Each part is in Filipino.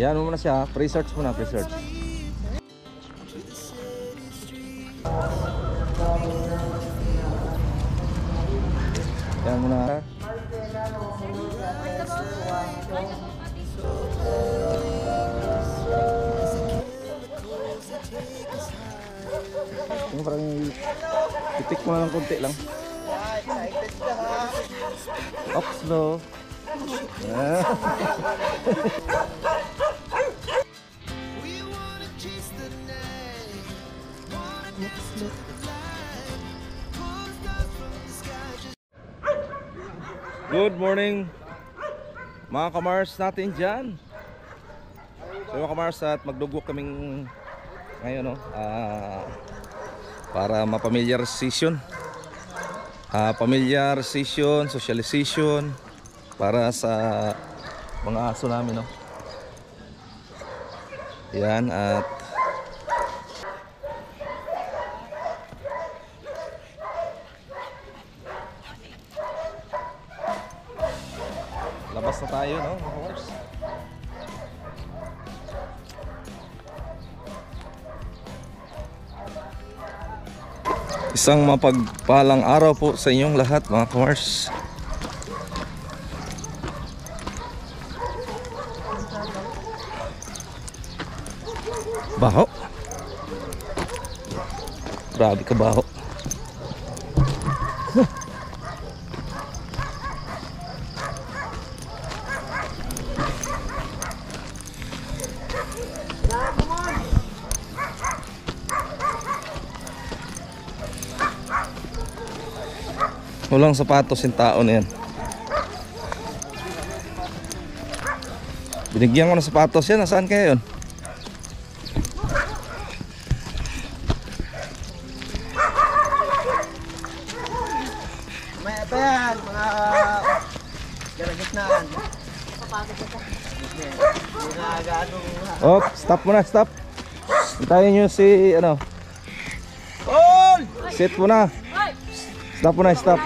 Yan mo muna siya, pre-search muna, pre-search. Yan muna. Yung parang titik mo lang konti lang. Up slow. Good morning mga kamars natin dyan. So mga kamars, at magdugok kaming ngayon, no? Para mapamilyar session, socialization para sa mga aso namin, no? Yan, at labas na tayo, no, mga kamars. Isang mapagpalang araw po sa inyong lahat, mga kamars. Baho. Grabe ka baho. Walang sapatos yung tao na yan. Binigyan ko ng sapatos yan. Nasaan kaya yun? May ito yan, mga garagitnaan. Oh, stop muna, stop. Hintayin nyo si ano. Sit muna. Stop muna, stop.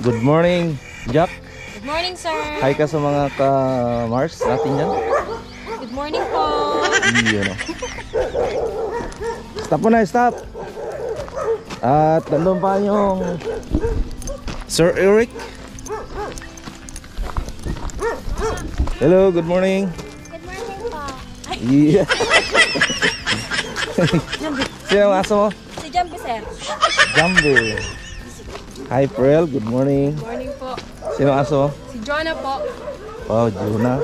Good morning, Jack. Good morning, sir. Hi ka sa mga ka-Mars natin dyan. Good morning po. Iyon, no? Stop muna, stop. At nandun pa yung Sir Eric. Hello, good morning. Good morning po. Yeah. Sino ang aso mo? Si Jumpy, sir. Jumpy. Hi, Prel. Good morning. Good morning po. Sino ang aso mo? Si Jonah po. Oh, Juna.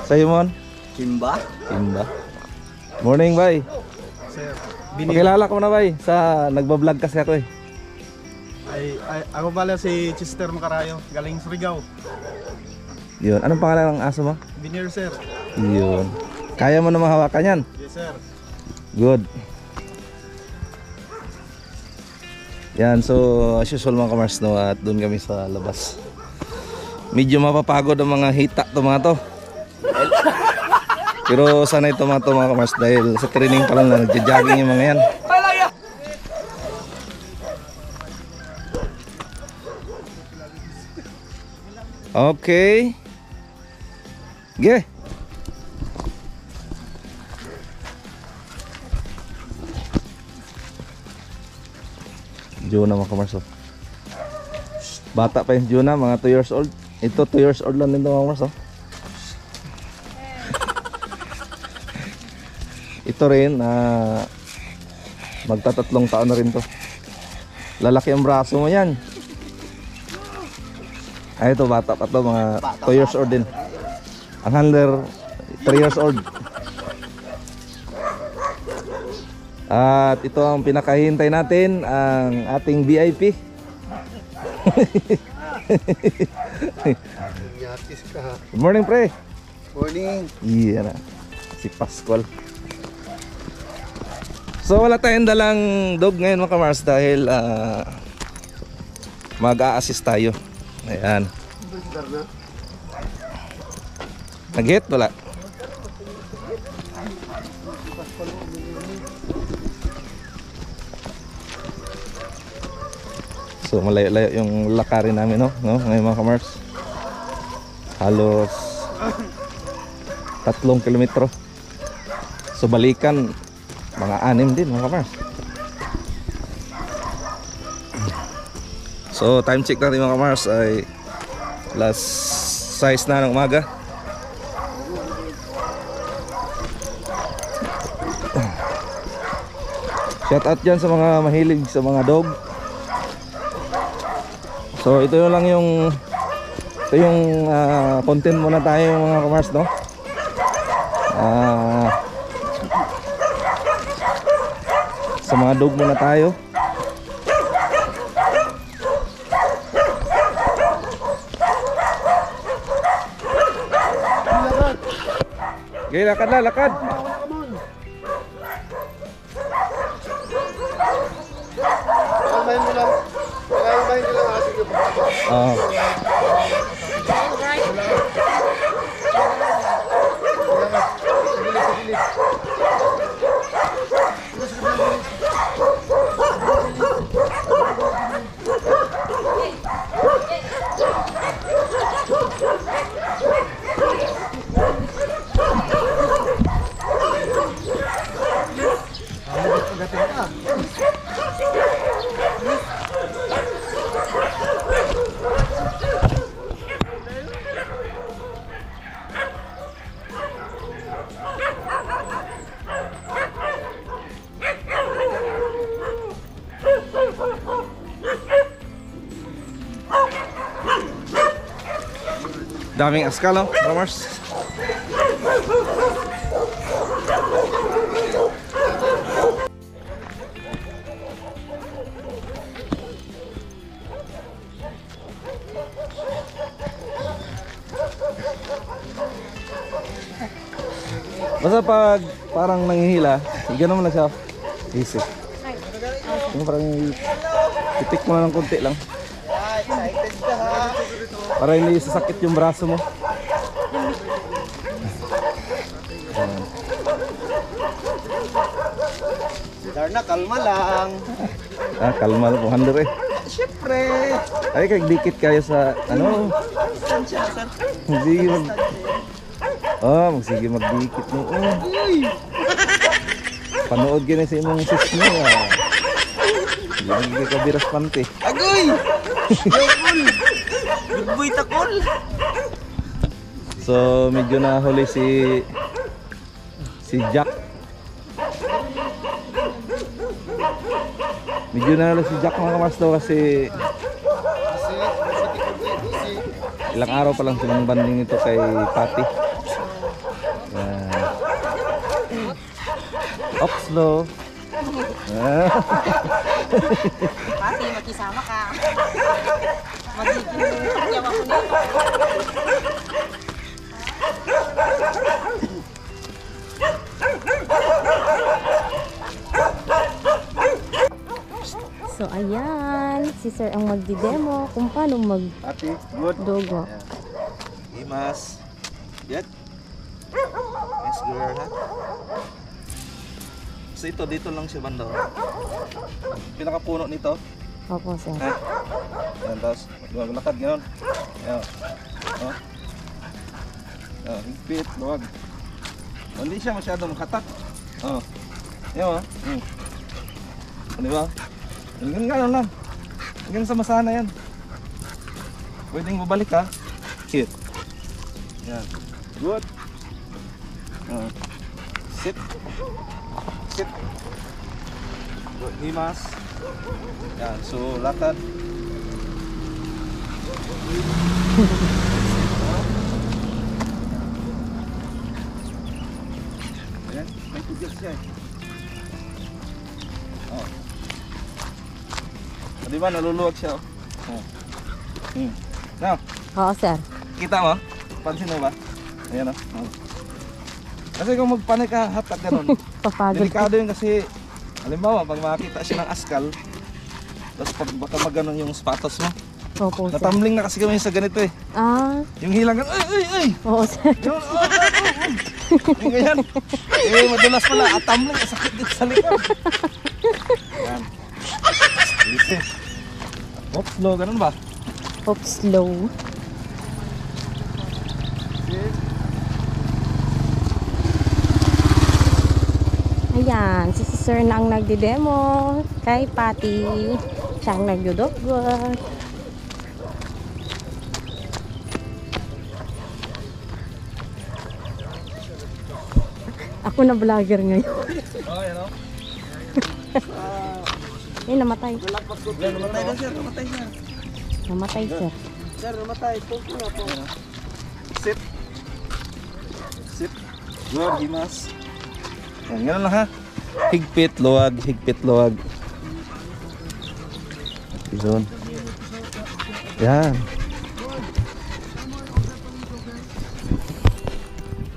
Sa'yo, Mon? Kimba? Timba. Morning, bye. Sir, Pakilala ko na, bye. Sa nagbablog kasi ako eh. ako pala si Chester Macarayo, galing Surigao. Yun. Anong pangalan ng aso mo? Binir, sir. Yun. Kaya mo na mahawakan yan? Yes, sir. Good. Yan, so as usual mga kamars, no, at doon kami sa labas. Medyo mapapagod ang mga hita to mga to. Pero sana ito mga to mga kamars, dahil sa training pa lang na nagja-jogging yung mga yan. Okay. Ge. Juna mga kamars, oh. Bata pa yung Juna, mga 2 years old. Ito 2 years old lang din mga kamars, oh. Ito rin, magtatatlong taon na rin to. Lalaki ang braso mo yan. Ay, ito bata pa to, mga 2 years old din. Ang handler 3 years old. At ito ang pinakahintay natin, ang ating VIP. Good morning, pre. Morning. Iya na, si Pascual. So wala tayong dalang dog ngayon mga kamars, dahil mag-a-assist tayo. Ayan. Nag-hit? Wala. So malayo-layo yung lakarin namin, no? Ngayon mga kamars. halos 3 kilometro. So balikan mga 6 din mga kamars. So time check natin mga kamars ay last 6 na ng umaga. Shout out dyan sa mga mahilig sa mga dog. So ito lang yung content muna tayo mga kamars, no? Sa mga dog muna tayo. Okay, lakad na, lakad. Kalmahin mo lang. Kalmahin ko lang. Sige po. Daming askal, no, Ramars? Basta pag parang nanghihila, gano'n mo lang siya. Easy. Yung parang titik mo na ng konti lang. Para hindi sasakit yung braso mo. Darna, kalma lang. Kalma lang kung handler eh. Siyempre. Ay, dikit kayo sa ano. Sige mag... sige magdikit mo. Panood ka na sa imong sis mo. Hindi ka biras pante. Agoy! Yakul! Bigboy takol! So medyo nahuli si Jack. Medyo nahuli si Jack mga kamars daw kasi ilang araw pa lang silang banding ito kay Patty. Oxlo. Pati, makisama ka. Magiging yawa ko nito. So ayan, si Sir ang magdi-demo kung paano Ate, good. magdogo. Imas. Yan. Nice girl ha. So ito dito lang siya banda. Pinakapuno nito. Opo, Sir. Ha? Yan, tapos maglakad gano'n. Yan. Oh. Yan, higpit, luwag. Hindi siya masyadong makatat. Oh. Yan o. Di ba? Hanggang gano'n lang. Hanggang sa masana yan. Pwedeng babalik ha. Hit. Yan. Good. Sit. Sit. Good. Himas. Yan. So, lakad. Ayan. May tugil siya eh. Oh. Di ba? Naluluwag siya. Oh. Now, Oo, Sir. kita mo? Pansin mo ba? Ayan o. Oh. Kasi kung magpanik ka, hatak ganun. Papagod. Delikado yun kasi, halimbawa, pag makakita siya ng askal, tapos pag baka maganon yung sapatos mo. Opo, Sir. Natumbling na kasi kami sa ganito eh. Yung hilang ganun, ay! Oo, Sir. Yun, yung ganyan. Eh, madulas pala, tumbling, sakit dito sa likod. Yan. Easy. Oops, slow, ganun ba? Oops, slow. Yan, si Sir na ang nagdi-demo kay Patty. Siya ang nagdudugot. Ako na vlogger ngayon. Oh, yan o. Eh, namatay. Namatay na sir, namatay siya. Namatay, sir. Sir, namatay. Poke na po. Sit. Sit. Luwag, himas. Yan, ganun lang ha. Higpit, luwag, higpit, luwag. Yun. Yan.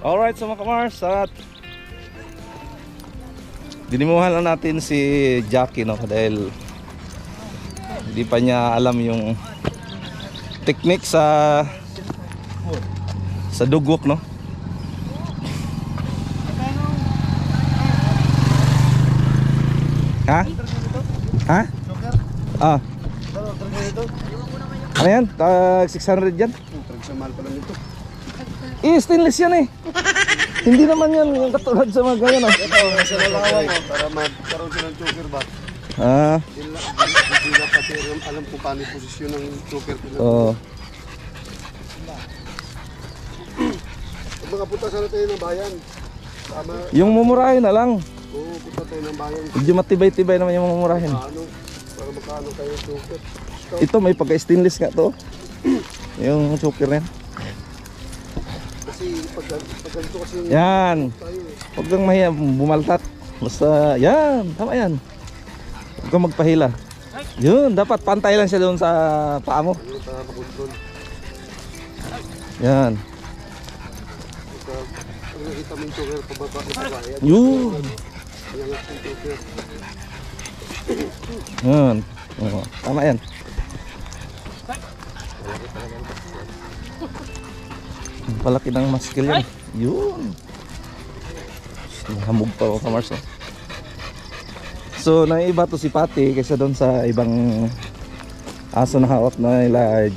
Alright, so mga kamars, at dinimuhan lang natin si Jackie, no, dahil hindi pa niya alam yung technique sa dugwok, no. Ha? Ha? Ah. Ano yan? 600 yan? Tragsamal pala nito. Stainless yan eh. Hindi naman yan yung katulad sa mga ganyan. Ito, nasa lalawa mo para magkaroon siya ng choker ba? Ah, Hindi na kasi alam kung paano yung posisyon ng choker. oo. Mga punta sana tayo ng bayan. Tama. Yung mumurahin na lang. Oo, punta tayo ng bayan. Medyo matibay-tibay naman yung mumurahin. Ano? Para magkano tayo ng choker. Ito may pagka-stainless nga to. Yung choker na yan. Kasi pag ganito kasi yung Yan. tayo eh. Huwag kang mahiya bumaltat. Basta, yan. Tama yan. Huwag kang magpahila. Yun, dapat pantay lang siya doon sa paa mo. Ano para makontrol. Yan. Pag nakita mo yung choker pababa na pagbayad. Yun. Iangat yung choker. Yun. Oo, tama yan. Ang palaki ng muscle yan. Yun. Hamog pa ako kamars. Oh. So naiiba to si Patty kaysa doon sa ibang aso na hawak na nila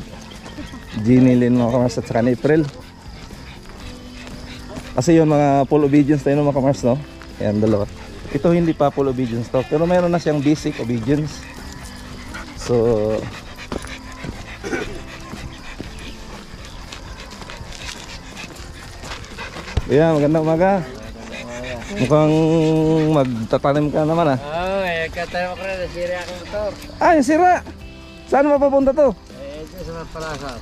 Ginny Lynn mga kamars at saka ni April. Kasi yun mga full obedience tayo mga kamars, no? Ayan, dalawa. Ito hindi pa full obedience to, pero mayroon na siyang basic obedience. So yeah, magandang umaga. Mukhang magtatanim ka naman ah. Oo, katanim ko rin, nasira akong motor. Ay, sira! Saan mapapunta to? Ito sa Malpalasan.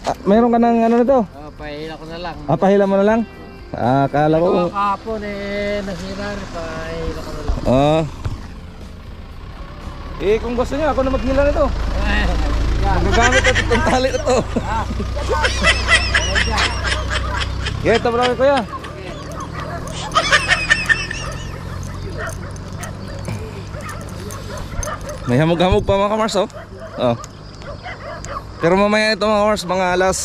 Ah, mayroon ka ng ano nito? Oo, pahila ko na lang. Ah, pahila mo na lang? Ah, akala ko. Ito kahapon nasira rin, pahila ko na lang. Ah. Eh, kung gusto niyo, ako na maghila nito. Magagamit na itong tali na to. Yeah, ito marami kuya. May hamog-hamog pa mga kamars, oh. Oh. Pero mamaya ito mga kamars, mga alas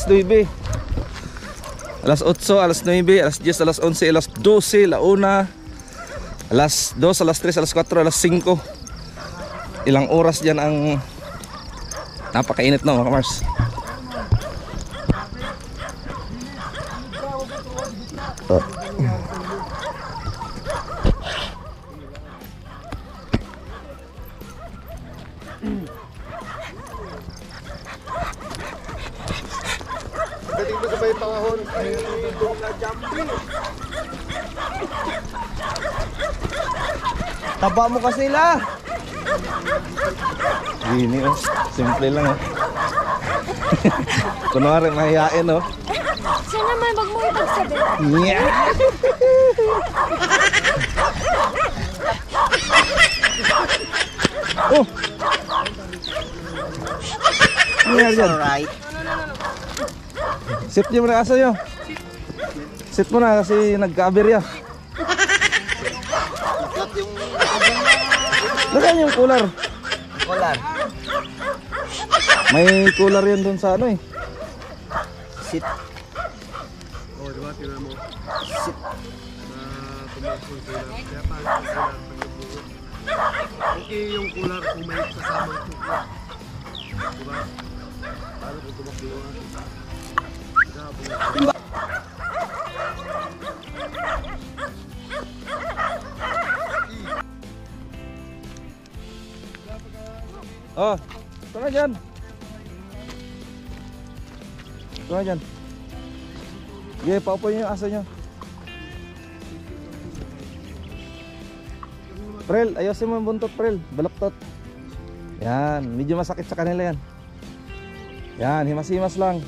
9. Alas 8, alas 9, alas 10, alas 11, alas 12, la 1, alas 2, alas 3, alas 4, alas 5. Ilang oras dyan ang napakainit na mga kamars. Oh. Dating mo sa may pangahon. Ay, ito na jumping. Taba mo kasi la. Gini oh. Simple lang oh. Kunwari mahihain oh. Siya naman, wag mo ipagsabi. Yeah. Oh. It's alright. Sit niyo muna aso nyo. Sit mo na kasi nagka-aberya. Nasaan yung cooler? Kular. May cooler yan dun sa ano eh. Sit. Oh, di ba? Tingnan mo. Sit. Na tumasok yung kular. Kaya parang yung kular pag-ibuo. Okay yung kular kung may kasama yung kular. Di ba? Paano kung tumakbo? Oh, ito na dyan. Ito na dyan. Sige, paupo nyo yung aso nyo. Prel, ayusin mo yung buntot, Prel. Balaktot. Yan, medyo masakit sa kanila yan. Yan, himas-himas lang.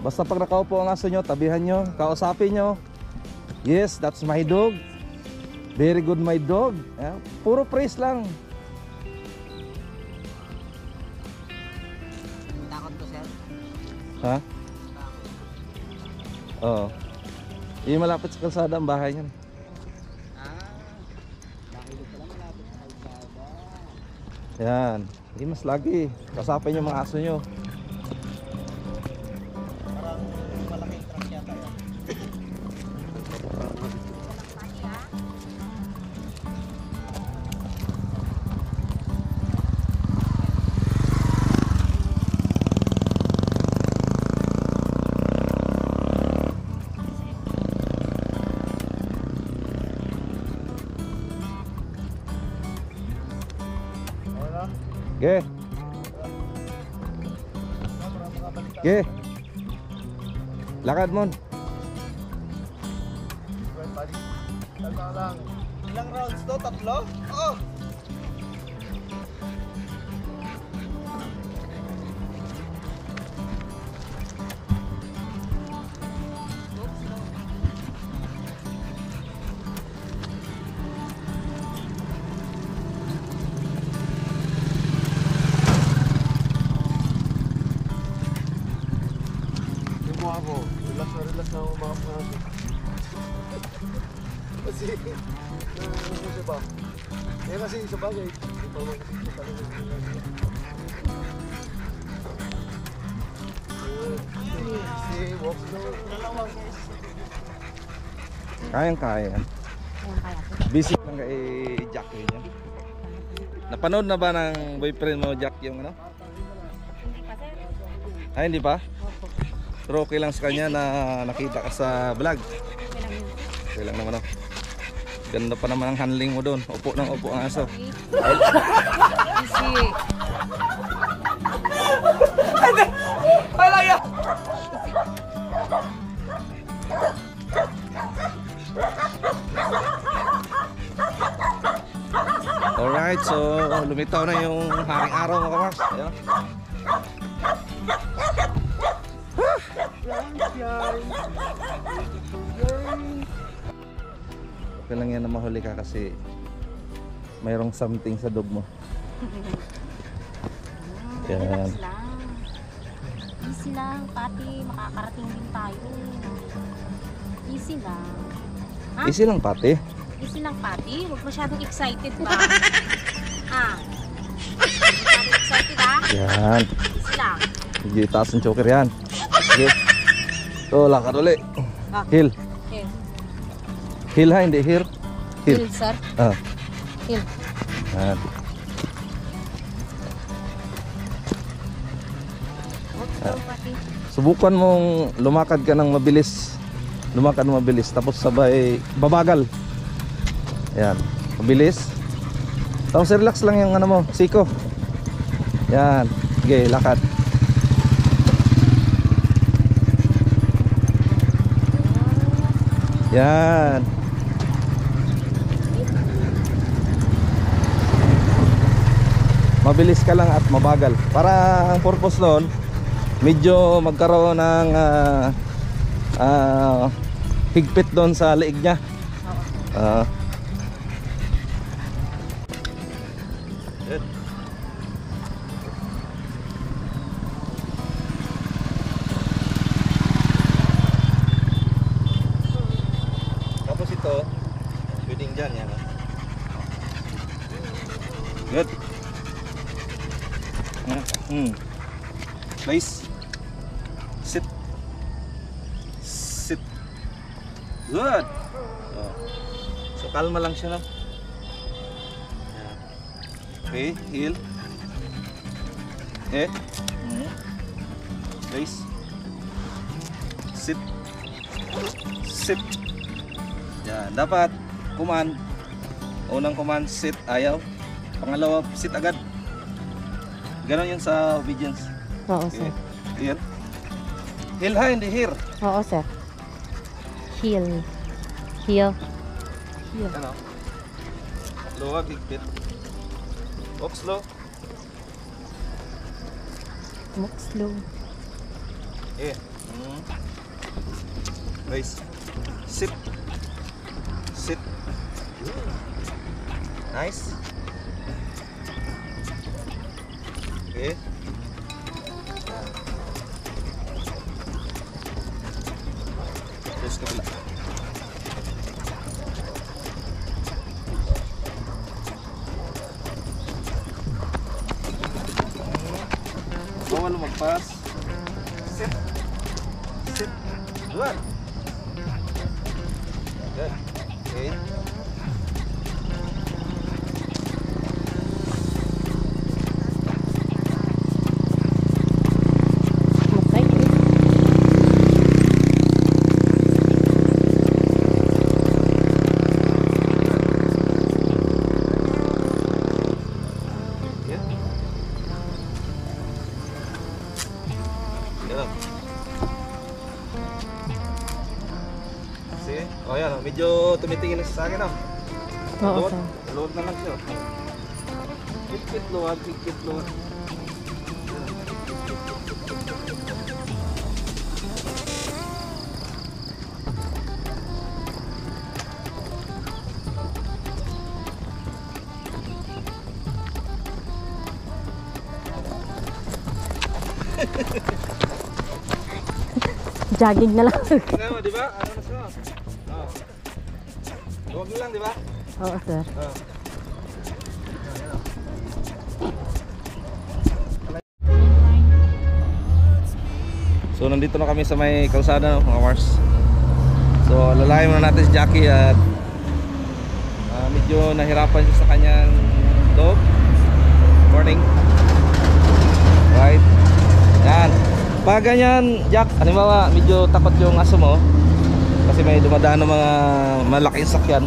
Basta pag nakaupo ang aso nyo, tabihan nyo, kausapin nyo. Yes, that's my dog. Very good my dog. Yan, puro praise lang. Takot ko, sir. Ha? Oo. Yung malapit sa kalsada ang bahay niyan. Yan. Hindi mas lagi. Kasapin yung mga aso nyo. Parang malaking truck yata yan. Ge. Ge. Lakad mon. Ilang rounds to? Tatlo? Oo. Ako, relax na ako mga pangako. Kasi, ano siya ba? Eh kasi sa bagay, hindi pa mo kasi sa talaga. Si, walk slow. Kayang-kaya. Busy lang kay Jack yun. Napanood na ba ng boyfriend mo, Jack, yung ano? Hindi pa, sir. Ay, hindi pa? Opo. Pero okay lang sa kanya na nakita ka sa vlog. Okay lang yun. Okay lang naman, oh. Ganda pa naman ang handling mo doon. Upo ng upo ang aso. Easy. Alright, so lumitaw na yung haring araw mga kamars. Ayan. Okay lang yan na mahuli ka kasi mayroong something sa dog mo. Yan. Relax lang. Easy lang, pati makakarating din tayo. Easy lang. Ha? Easy lang pati. Easy lang, pati. Huwag masyadong excited ba? Ah. Masyadong excited, ha? Yan. Easy lang. Medyo itaas ng choker yan. Sige. So, lakad uli. Ah. Heel. Okay. Heel ha, hindi here. Heel. Hill, sir. Ah. Hill. Yan. Huwag pati. Subukan mong lumakad ka ng mabilis. Lumakad ng mabilis. Tapos sabay babagal. Yan. Mabilis. Tapos relax lang yung ano mo, siko. Yan. Sige, lakad. Yan. Mabilis ka lang at mabagal. Para ang purpose noon, medyo magkaroon ng higpit doon sa leeg niya. Good. Tapos ito, pwedeng dyan yan. Good. Place. Sit. Sit. Good. Oh. So kalma lang siya, no? Yan. Okay, heel. Place. Sit. Sit. Yan, dapat command. Unang command sit, ayaw. Pangalawa, sit agad. Ganon yun sa obedience. Oo, Okay. sir. Yan. Heel ha, hindi here. Oo, sir. Heel. Heel. Heel. Ano? Luwag, higpit. Walk slow. Walk slow. Eh. Raise. Sit. Sit. Nice. Okay. Terus kabila. Bawal lumagpas. Sit. Sit. Good. Good. Okay. Okay. Yan. Yan. Sige. Oh, yan. Oh. Medyo tumitingin na siya sa akin. Oh. Oo, Luwag. sir. Luwag na lang siya. Higpit luwag. Higpit luwag. Jogging na lang. Tingnan mo, di ba? Ano na siya? Oh. Luwag na lang, di ba? Oo, sir. Oh. So nandito na kami sa may kalsada, mga Mars. So lalayan muna natin si Jackie at medyo nahirapan siya sa kanyang dog. Morning. Right. Yan. Pag ganyan, Jack, halimbawa medyo takot yung aso mo kasi may dumadaan ng mga malaking sakyan.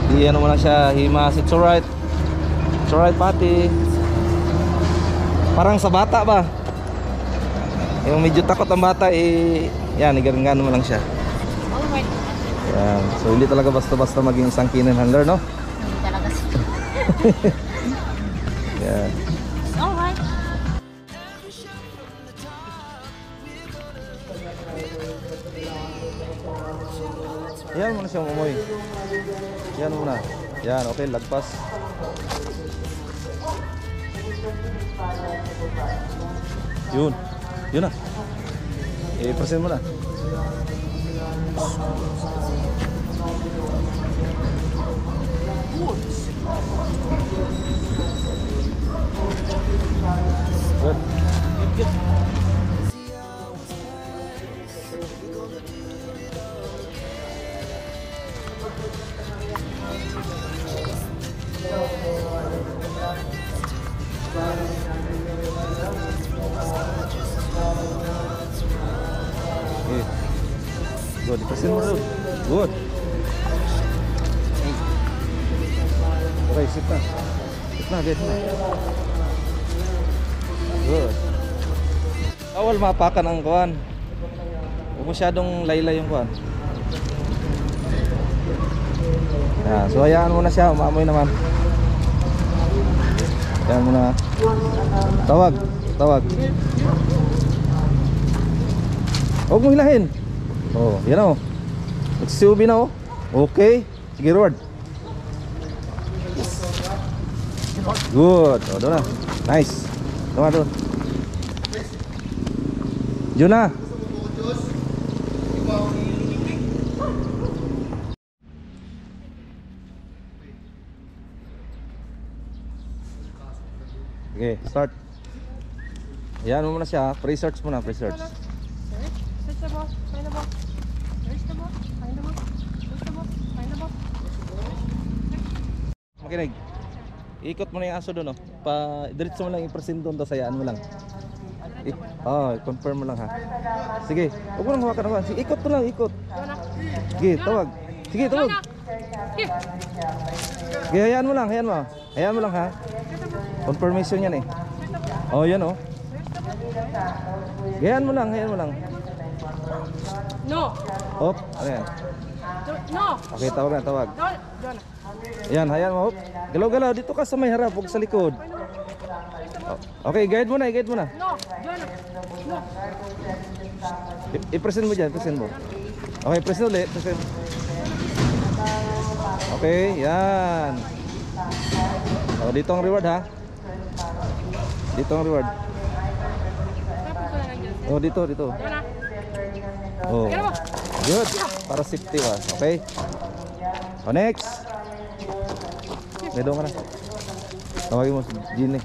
Di ano mo lang siya, himas, it's alright. It's alright, pati. Parang sa bata ba? Yung medyo takot ang bata, yan, igarangan mo lang siya. Alright. Yan. So hindi talaga basta-basta maging isang kennel handler, no? Hindi talaga siya. Yan. Alright. Yan mo na siya umumoy. Yan mo na. Yan, okay, lagpas. Yun. Yun na. I-present mo na. Good. Okay. Good. Ipasin mo doon. Good. Okay, sit na. Sit na, get na. Good. Bawal mapakan ang kuwan. Huwag masyadong laylay yung kuwan. Yan, so hayaan mo na siya, umaamoy naman. Hayaan mo na. Tawag, tawag. Huwag mo hilahin. Oh, yan o. Nagsisubi na o. Okay. Sige, Lord. Good. O, doon na. Nice. Doon na, doon. Diyon na. Okay, start. Ayan mo muna siya. Pre-search muna, pre-search. Search the ball. Find the ball. Search the ball. Find the ball. Search the ball. Find the ball. Makinig. Ikot mo na yung aso doon, oh. Diretso mo lang i-present doon, tapos hayaan mo lang. Confirm mo lang ha. Sige, huwag mo nang hawakan ako. Sige, ikot mo lang, ikot. Sige, tawag. Sige, tawag. Sige, hayaan mo lang, hayaan mo. Hayaan mo lang ha. Confirmation yan eh. Oh, yan oh. Gayan mo lang, gayan mo lang. No. Hop, ano yan? No. Okay, tawag na, tawag. No. John. Yan, hayaan mo, hop. Galaw-galaw, dito ka sa may harap, huwag sa likod. Okay, guide mo na, guide mo na. No. John. No. I-present mo dyan, present mo. Okay, present ulit, present. Okay, yan. Oh, dito ang reward ha. Dito ang reward. Oh, dito, dito. Oh. Good. Para safety ba? Okay. Oh, next. Okay, doon ka na. Tawagin mo si Ginny.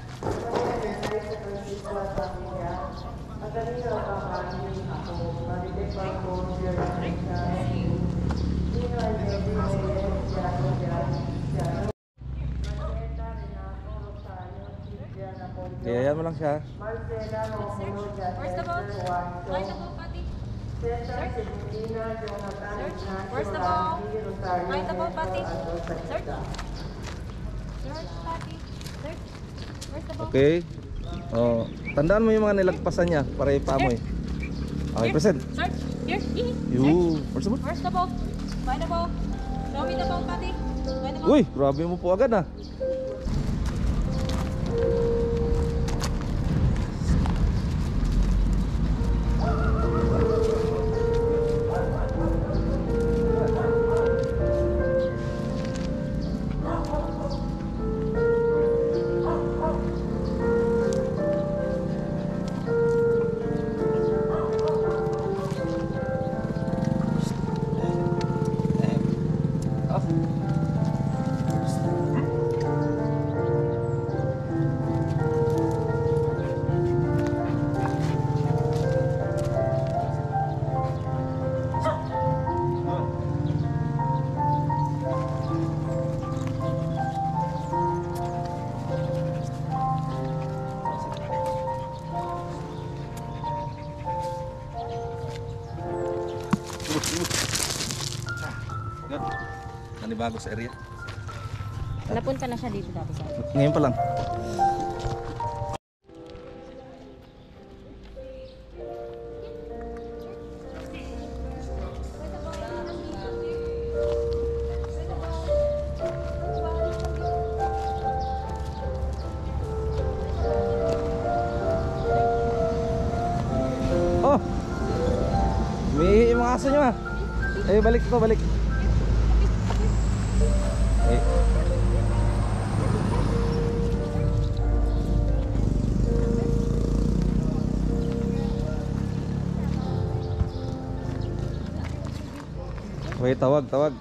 Kaya mo lang siya. Where's the ball? Find the ball, Patty. Search. Where's the ball? Find the ball, Patty. Search. Search, Patty. Search. Where's the ball? Okay. Oh, tandaan mo yung mga nilagpasan niya para ipaamoy. Okay, Here. present. Search. Here. You. Where's the ball? Where's the ball? Find the ball. Show me the ball, Patty. Find the ball. Uy, grabe mo po agad ah. Good. Nanibago sa area. Napunta na siya dito dati sa. Ngayon pa lang. Oh! May mga aso nyo ah. Eh, balik to, balik. Eh. Okay, tawag, tawag.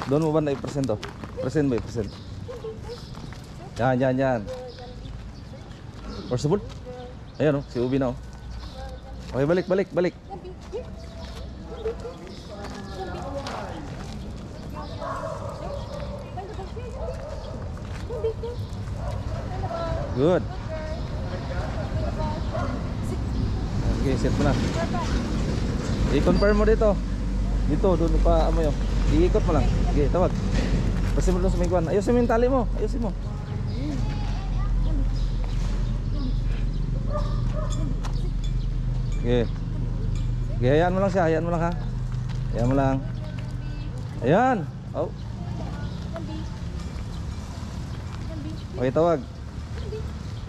Doon mo ba na i-present to? Present mo, i-present. Yan, yan, yan. Where's the ball? Ayan o, si Ubi na o. Okay, balik, balik, balik. Good. Okay, set mo na. I-confirm mo dito. Dito, doon pa amo yun. Iikot mo lang. Okay, tawag. Pasin mo doon sa may kwan. Ayusin mo yung tali mo. Ayusin mo. Okay. Okay, hayaan mo lang siya. Hayaan mo lang ha. Hayaan mo lang. Ayan. Oh. Okay, tawag.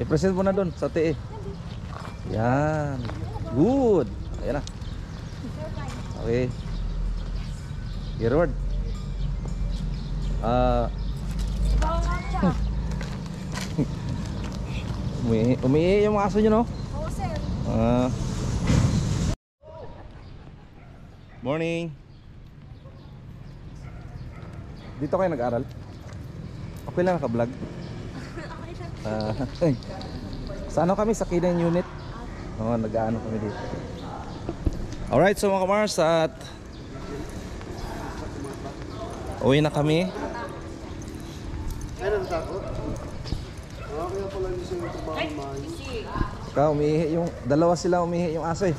I-present mo na doon sa TE. Yan. Good. Ayan na. Okay. Forward. Umiihi yung aso nyo, no? Oo, sir. Morning. Dito kayo nag-aral? Okay lang naka-vlog? Sa ano kami? Sa Kidan Unit. Oo, nag-aano kami dito. Alright, so mga kamars, at uwi na kami. Ay, natatakot? Kaya pala hindi siya yung trabaho maayos. Saka umihi yung, dalawa sila umihi yung aso eh.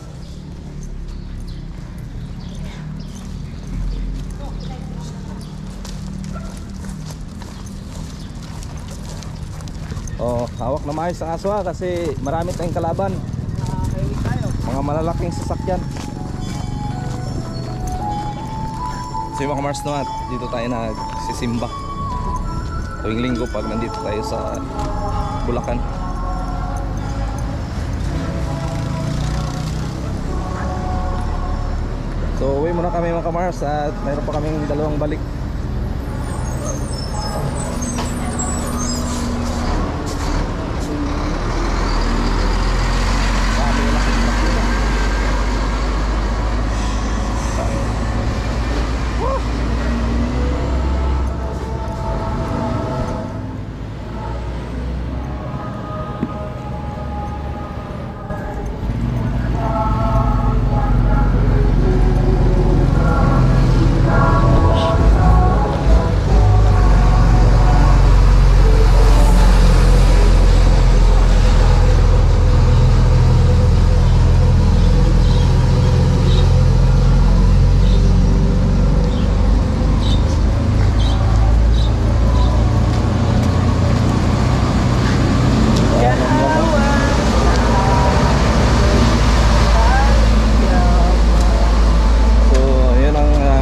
Oh, hawak na maayos ang aso ha, kasi marami tayong kalaban. Mga malalaking sasakyan. So yung mga Mars no, at dito tayo nagsisimba tuwing linggo pag nandito tayo sa Bulacan. So uwi muna kami mga Mars at mayroon pa kaming dalawang balik.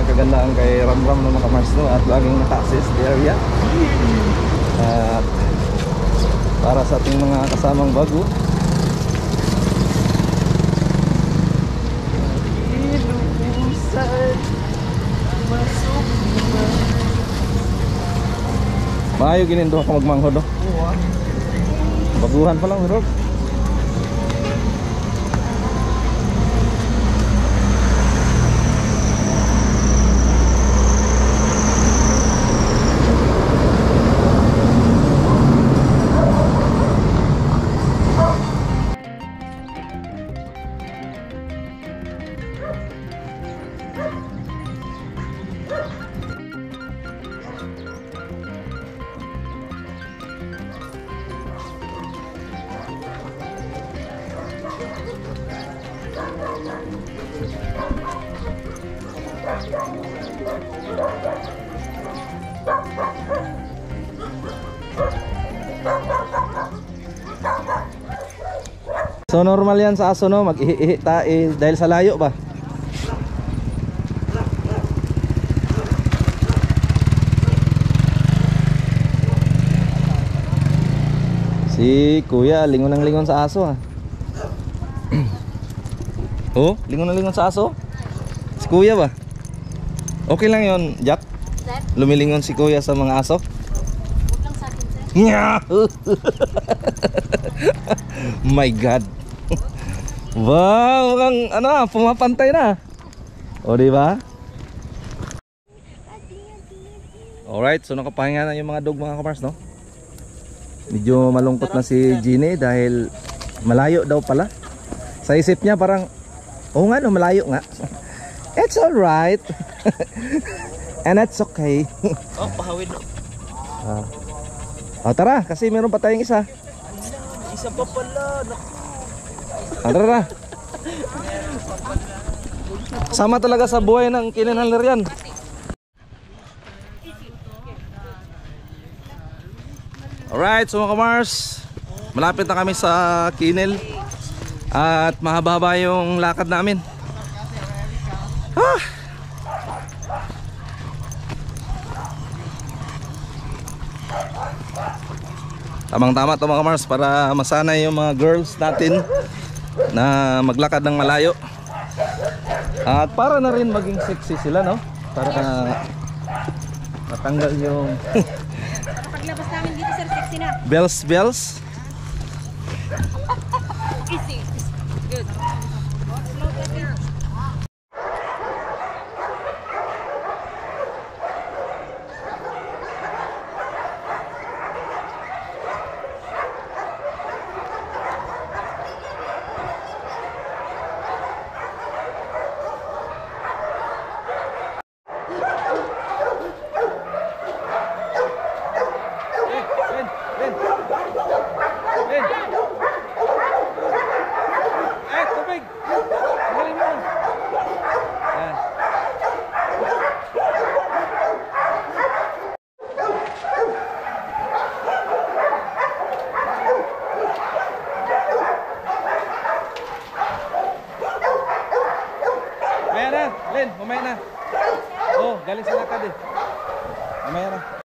Kagandahan kay Ramram ng mga Mars no, at laging naka-access the area. At para sa ating mga kasamang bago, maayo ginindo ako magmanghod no? Baguhan pa lang Rob. So normal yan sa aso no, mag-ihi dahil sa layo ba? Si kuya lingon ng lingon sa aso ha. Oh, lingon ng lingon sa aso? Si kuya ba? Okay lang yon Jack? Lumilingon si kuya sa mga aso? Huwag lang sa akin, sir. My God. Wow, ang ano, pumapantay na. O di ba? Alright, so nakapahinga na yung mga dog mga kamars no. Medyo malungkot na si Jeannie dahil malayo daw pala. Sa isip niya parang oh nga no, malayo nga. It's alright. And it's okay. Oh, pahawid. Oh, tara, kasi meron pa tayong isa. Isa pa pala. Tara. Sama talaga sa buhay ng kinenhaler yan. Alright, so mga kamars, malapit na kami sa Kinel. At mahaba-haba yung lakad namin. Tamang-tama ito mga kamars para masanay yung mga girls natin na maglakad ng malayo. At para na rin maging sexy sila no? Para matanggal yung Paglabas namin dito, sir, sexy na. bells. Easy. Good. Slow down. Mamaya na, Len, mamaya na. Oh, galing sa lakad eh. Mamaya na.